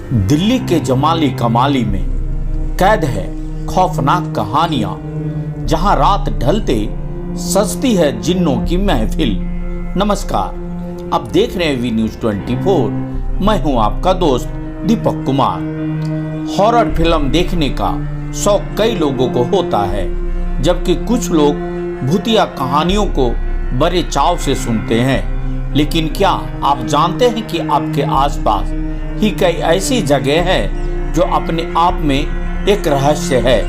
दिल्ली के जमाली कमाली में कैद है खौफनाक कहानियां, जहां रात ढलते सजती है जिन्नों की महफिल। नमस्कार, आप देख रहे हैं वी न्यूज 24। मैं हूं आपका दोस्त दीपक कुमार। हॉरर फिल्म देखने का शौक कई लोगों को होता है, जबकि कुछ लोग भूतिया कहानियों को बड़े चाव से सुनते हैं। लेकिन क्या आप जानते हैं कि आपके आसपास ही कई ऐसी जगह है जो अपने आप में एक रहस्य है।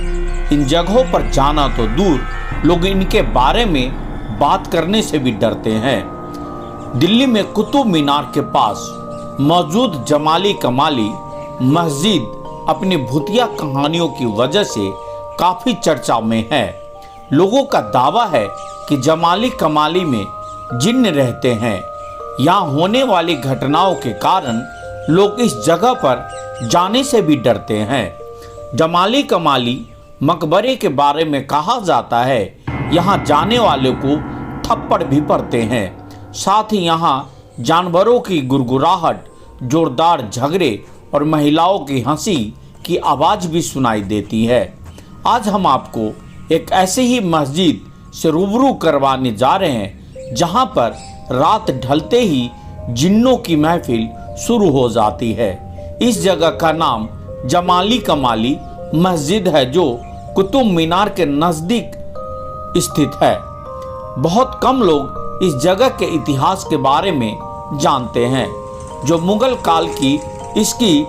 इन जगहों पर जाना तो दूर, लोग इनके बारे में बात करने से भी डरते हैं। दिल्ली में कुतुब मीनार के पास मौजूद जमाली कमाली मस्जिद अपनी भूतिया कहानियों की वजह से काफी चर्चा में है। लोगों का दावा है कि जमाली कमाली में जिन्न रहते हैं। यहाँ होने वाली घटनाओं के कारण लोग इस जगह पर जाने से भी डरते हैं। जमाली कमाली मकबरे के बारे में कहा जाता है, यहाँ जाने वाले को थप्पड़ भी पड़ते हैं। साथ ही यहाँ जानवरों की गुड़गुड़ाहट, जोरदार झगड़े और महिलाओं की हंसी की आवाज़ भी सुनाई देती है। आज हम आपको एक ऐसी ही मस्जिद से रूबरू करवाने जा रहे हैं, जहाँ पर रात ढलते ही जिन्नों की महफिल शुरू हो जाती है। इस जगह का नाम जमाली कमाली मस्जिद है, जो कुतुब मीनार के नज़दीक स्थित है। बहुत कम लोग इस जगह के इतिहास के बारे में जानते हैं, जो मुगल काल की इसकी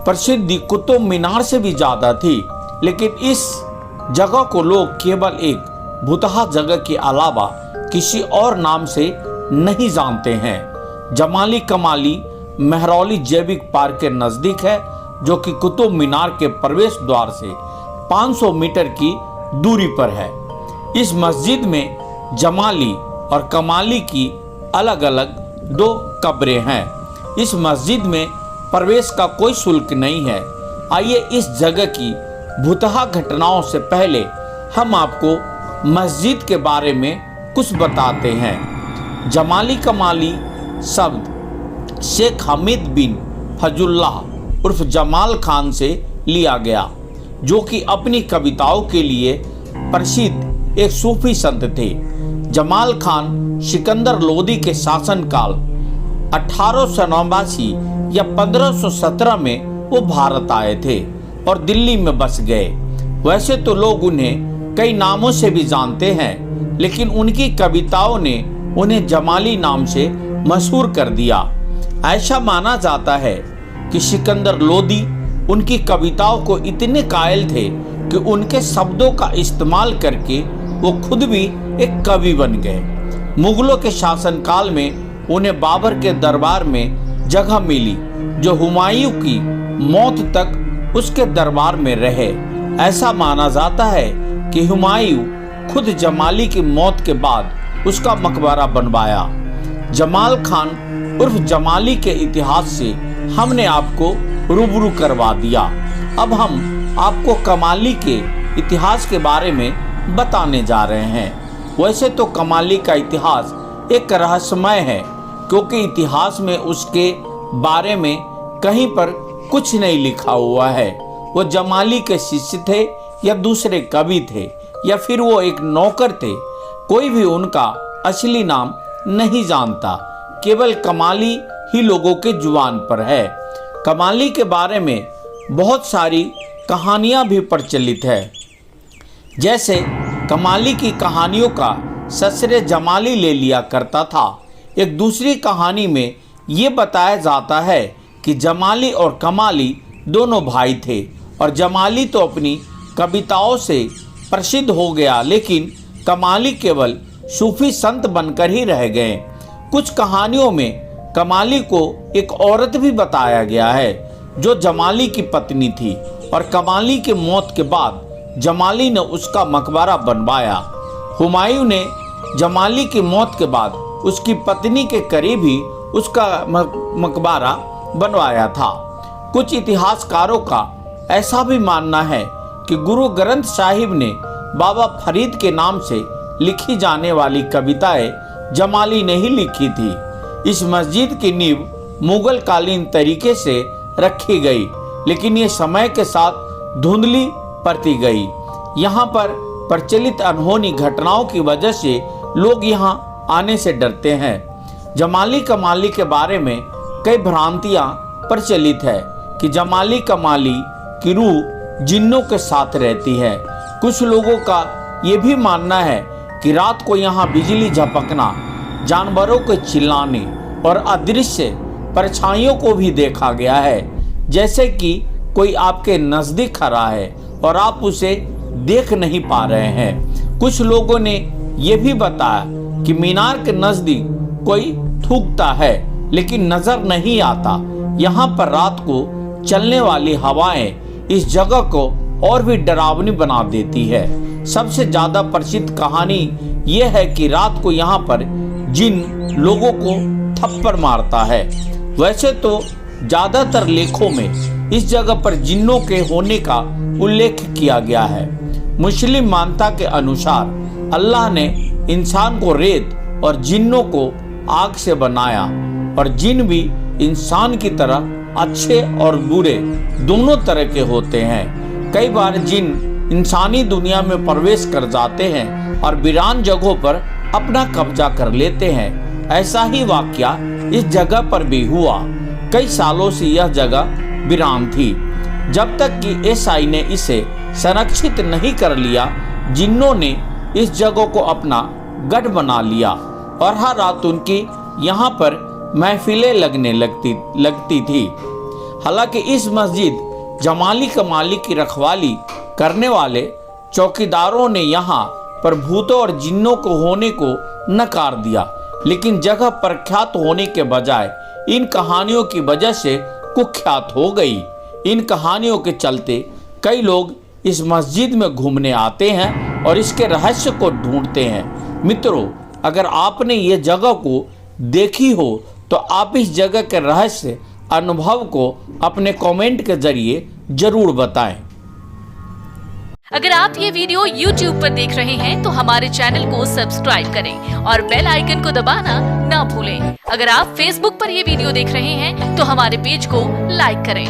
प्रसिद्धि कुतुब मीनार से भी ज़्यादा थी। लेकिन इस जगह को लोग केवल एक भुतहा जगह के अलावा किसी और नाम से नहीं जानते हैं। जमाली कमाली महरौली जैविक पार्क के नज़दीक है, जो कि कुतुब मीनार के प्रवेश द्वार से 500 मीटर की दूरी पर है। इस मस्जिद में जमाली और कमाली की अलग अलग 2 कब्रें हैं। इस मस्जिद में प्रवेश का कोई शुल्क नहीं है। आइए इस जगह की भुतहा घटनाओं से पहले हम आपको मस्जिद के बारे में कुछ बताते हैं। जमाली कमाली शब्द शेख हमीद बिन फजुल्लाह उर्फ जमाल खान से लिया गया, जो कि अपनी कविताओं के लिए प्रसिद्ध एक सूफी संत थे। जमाल खान सिकंदर लोदी के शासनकाल 1889 या 1517 में वो भारत आए थे और दिल्ली में बस गए। वैसे तो लोग उन्हें कई नामों से भी जानते हैं, लेकिन उनकी कविताओं ने उन्हें जमाली नाम से मशहूर कर दिया। ऐसा माना जाता है कि सिकंदर लोदी उनकी कविताओं को इतने कायल थे कि उनके शब्दों का इस्तेमाल करके वो खुद भी एक कवि बन गए। मुगलों के शासनकाल में उन्हें बाबर के दरबार में जगह मिली, जो हुमायूं की मौत तक उसके दरबार में रहे। ऐसा माना जाता है कि हुमायूं खुद जमाली की मौत के बाद उसका मकबरा बनवाया। जमाल खान उर्फ जमाली के इतिहास से हमने आपको रूबरू करवा दिया। अब हम आपको कमाली के इतिहास के बारे में बताने जा रहे हैं। वैसे तो कमाली का इतिहास एक रहस्यमय है, क्योंकि इतिहास में उसके बारे में कहीं पर कुछ नहीं लिखा हुआ है। वो जमाली के शिष्य थे या दूसरे कवि थे, या फिर वो एक नौकर थे। कोई भी उनका असली नाम नहीं जानता, केवल कमाली ही लोगों के जुबान पर है। कमाली के बारे में बहुत सारी कहानियां भी प्रचलित है। जैसे कमाली की कहानियों का ससरे जमाली ले लिया करता था। एक दूसरी कहानी में ये बताया जाता है कि जमाली और कमाली दोनों भाई थे, और जमाली तो अपनी कविताओं से प्रसिद्ध हो गया, लेकिन कमाली केवल सूफी संत बनकर ही रह गए। कुछ कहानियों में कमाली को एक औरत भी बताया गया है, जो जमाली की पत्नी थी, और कमाली की मौत के बाद जमाली ने उसका मकबरा बनवाया। हुमायूं ने जमाली की मौत के बाद उसकी पत्नी के करीब ही उसका मकबरा बनवाया था। कुछ इतिहासकारों का ऐसा भी मानना है कि गुरु ग्रंथ साहिब ने बाबा फरीद के नाम से लिखी जाने वाली कविताएं जमाली ने ही लिखी थी। इस मस्जिद की नींव मुगल कालीन तरीके से रखी गई, लेकिन ये समय के साथ धुंधली पड़ती गई। यहाँ पर प्रचलित अनहोनी घटनाओं की वजह से लोग यहाँ आने से डरते हैं। जमाली कमाली के बारे में कई भ्रांतियां प्रचलित है कि जमाली कमाली की रूह जिन्नों के साथ रहती है। कुछ लोगों का ये भी मानना है कि रात को यहाँ बिजली झपकना, जानवरों के चिल्लाने और अदृश्य परछाइयों को भी देखा गया है, जैसे कि कोई आपके नजदीक खड़ा है और आप उसे देख नहीं पा रहे हैं। कुछ लोगों ने यह भी बताया कि मीनार के नजदीक कोई थूकता है लेकिन नजर नहीं आता। यहाँ पर रात को चलने वाली हवाएं इस जगह को और भी डरावनी बना देती है। सबसे ज्यादा प्रसिद्ध कहानी यह है कि रात को यहाँ पर जिन लोगों को थप्पड़ मारता है। वैसे तो ज्यादातर लेखों में इस जगह पर जिन्नों के होने का उल्लेख किया गया है। मुस्लिम मान्यता के अनुसार अल्लाह ने इंसान को रेत और जिन्नों को आग से बनाया और जिन भी इंसान की तरह अच्छे और बुरे दोनों तरह के होते हैं। कई बार जिन इंसानी दुनिया में प्रवेश कर जाते हैं और वीरान जगहों पर अपना कब्जा कर लेते हैं। ऐसा ही वाकया इस जगह पर भी हुआ। कई सालों से यह जगह वीरान थी, जब तक कि एसआई ने इसे संरक्षित नहीं कर लिया। जिन्नों ने इस जगह को अपना गढ़ बना लिया और हर रात उनकी यहाँ पर महफिलें लगने लगती थी। हालांकि इस मस्जिद जमाली कमाली की रखवाली करने वाले चौकीदारों ने यहाँ पर भूतों और जिन्नों को होने को नकार दिया, लेकिन जगह प्रख्यात होने के बजाय इन कहानियों की वजह से कुख्यात हो गई। इन कहानियों के चलते कई लोग इस मस्जिद में घूमने आते हैं और इसके रहस्य को ढूंढते हैं। मित्रों, अगर आपने ये जगह को देखी हो तो आप इस जगह के रहस्य अनुभव को अपने कमेंट के जरिए जरूर बताएं। अगर आप ये वीडियो YouTube पर देख रहे हैं तो हमारे चैनल को सब्सक्राइब करें और बेल आइकन को दबाना ना भूलें। अगर आप Facebook पर ये वीडियो देख रहे हैं तो हमारे पेज को लाइक करें।